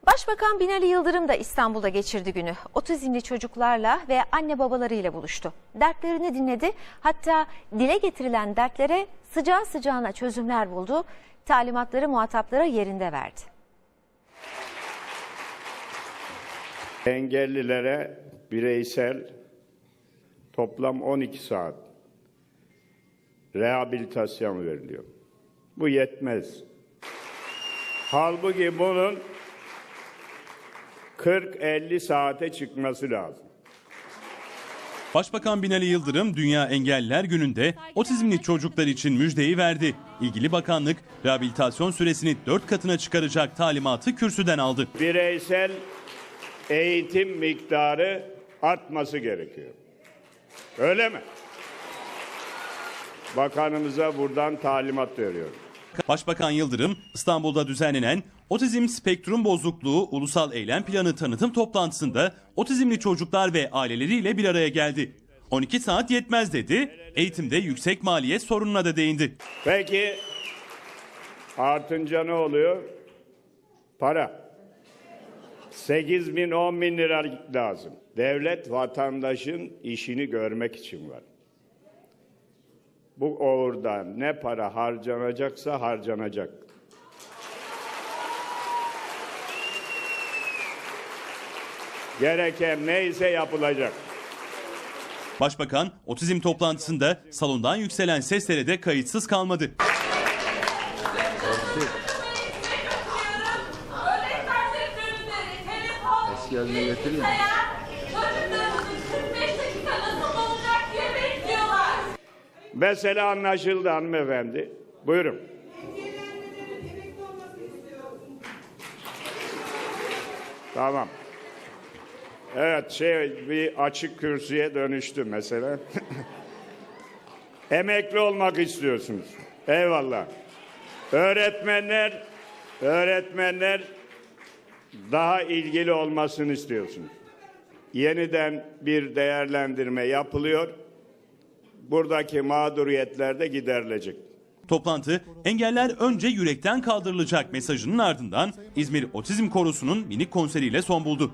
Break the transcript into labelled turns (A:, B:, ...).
A: Başbakan Binali Yıldırım da İstanbul'da geçirdi günü. Otizmli çocuklarla ve anne babalarıyla buluştu. Dertlerini dinledi. Hatta dile getirilen dertlere sıcağı sıcağına çözümler buldu. Talimatları muhataplara yerinde verdi.
B: Engellilere bireysel toplam 12 saat rehabilitasyon veriliyor. Bu yetmez. Halbuki bunun 40-50 saate çıkması lazım.
C: Başbakan Binali Yıldırım Dünya Engelliler Günü'nde otizmli çocuklar için müjdeyi verdi. İlgili bakanlık rehabilitasyon süresini 4 katına çıkaracak talimatı kürsüden aldı.
B: Bireysel eğitim miktarı artması gerekiyor. Öyle mi? Bakanımıza buradan talimat veriyorum.
C: Başbakan Yıldırım İstanbul'da düzenlenen Otizm Spektrum Bozukluğu Ulusal Eylem Planı tanıtım toplantısında otizmli çocuklar ve aileleriyle bir araya geldi. 12 saat yetmez dedi, eğitimde yüksek maliyet sorununa da değindi.
B: Peki artınca ne oluyor? Para. 8 bin 10 bin lira lazım. Devlet vatandaşın işini görmek için var. Bu uğurda ne para harcanacaksa harcanacak. Gereken neyse yapılacak.
C: Başbakan otizm toplantısında salondan yükselen seslere de kayıtsız kalmadı.
D: Eski haline getireyim mi?
B: Mesele anlaşıldı hanımefendi. Buyurun. Tamam. Evet, bir açık kürsüye dönüştü mesele. Emekli olmak istiyorsunuz. Eyvallah. Öğretmenler daha ilgili olmasını istiyorsunuz. Yeniden bir değerlendirme yapılıyor. Buradaki mağduriyetler de giderilecek.
C: Toplantı engeller önce yürekten kaldırılacak mesajının ardından İzmir Otizm Korosu'nun minik konseriyle son buldu.